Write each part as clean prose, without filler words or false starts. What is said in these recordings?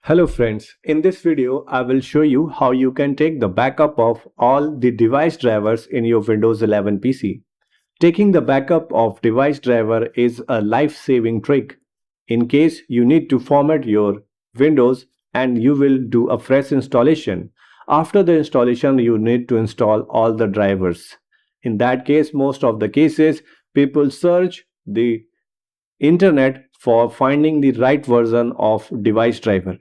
Hello friends, in this video I will show you how you can take the backup of all the device drivers in your Windows 11 PC. Taking the backup of device driver is a life-saving trick in case you need to format your Windows and you will do a fresh installation. After the installation you need to install all the drivers. In that case, most of the cases people search the internet for finding the right version of device driver.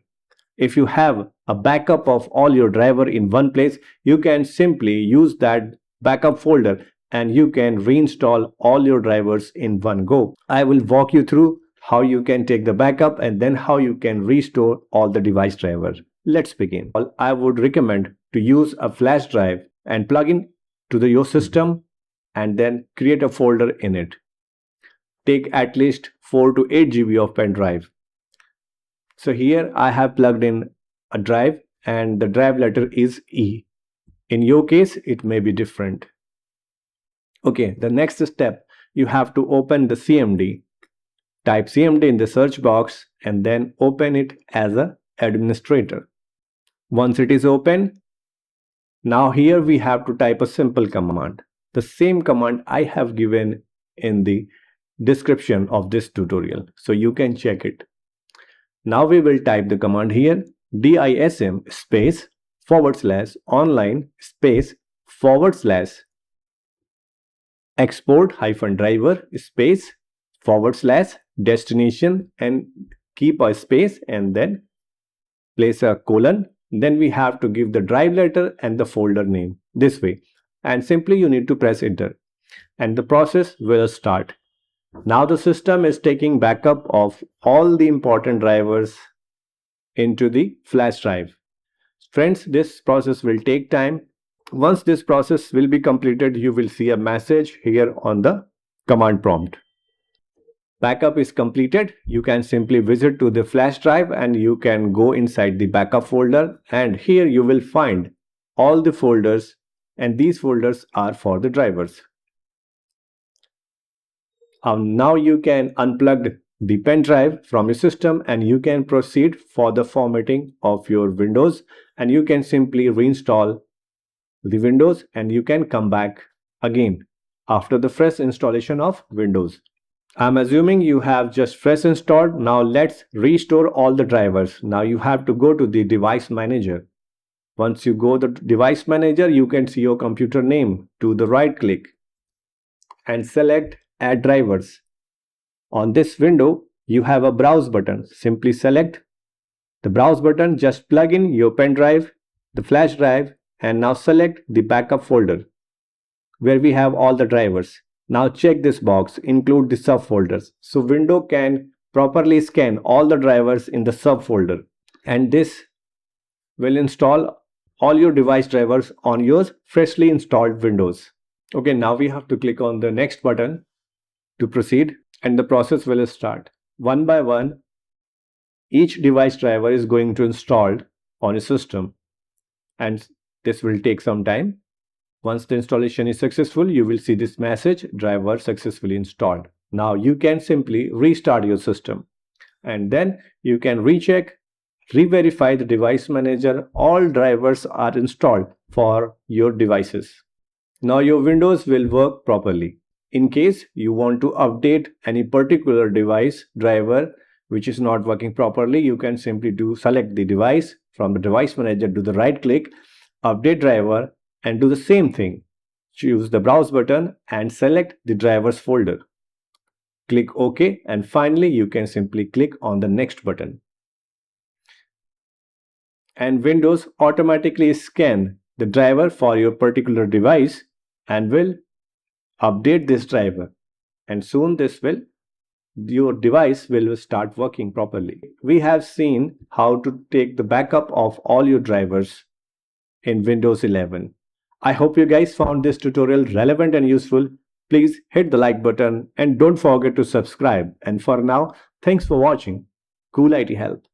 If you have a backup of all your driver in one place, you can simply use that backup folder and you can reinstall all your drivers in one go. I will walk you through how you can take the backup and then how you can restore all the device drivers. Let's begin. I would recommend to use a flash drive and plug in to your system and then create a folder in it. Take at least 4 to 8 GB of pen drive. So here I have plugged in a drive and the drive letter is E. In your case, it may be different. Okay, the next step, you have to open the CMD. Type CMD in the search box and then open it as an administrator. Once it is open, now here we have to type a simple command. The same command I have given in the description of this tutorial, so you can check it. Now we will type the command here, DISM space /online space / export -driver space / destination and keep a space and then place a colon. Then we have to give the drive letter and the folder name this way. And simply you need to press enter and the process will start. Now the system is taking backup of all the important drivers into the flash drive. Friends, this process will take time. Once this process will be completed, you will see a message here on the command prompt. Backup is completed. You can simply visit to the flash drive and you can go inside the backup folder, and here you will find all the folders, and these folders are for the drivers. Now you can unplug the pen drive from your system and you can proceed for the formatting of your Windows, and you can simply reinstall the Windows and you can come back again after the fresh installation of Windows. I'm assuming you have just fresh installed. Now let's restore all the drivers. Now you have to go to the device manager. Once you go to the device manager, you can see your computer name. To the right click and select Add drivers. On this window, you have a browse button. Simply select the browse button, just plug in your pen drive, the flash drive, and now select the backup folder where we have all the drivers. Now check this box, include the subfolders. So window can properly scan all the drivers in the subfolder, and this will install all your device drivers on your freshly installed Windows. Okay, now we have to click on the next button to proceed, and the process will start. One by one, each device driver is going to install on a system, and this will take some time. Once the installation is successful, you will see this message, driver successfully installed. Now you can simply restart your system and then you can recheck, re-verify the device manager. All drivers are installed for your devices. Now your Windows will work properly. In case you want to update any particular device driver which is not working properly, you can simply select the device from the device manager, do the right click, update driver, and do the same thing. Choose the browse button and select the drivers folder. Click OK, and finally you can simply click on the next button. And Windows automatically scan the driver for your particular device and will update this driver, and soon your device will start working properly. We have seen how to take the backup of all your drivers in Windows 11. I hope you guys found this tutorial relevant and useful. Please hit the like button and don't forget to subscribe. And for now, thanks for watching. Cool IT Help.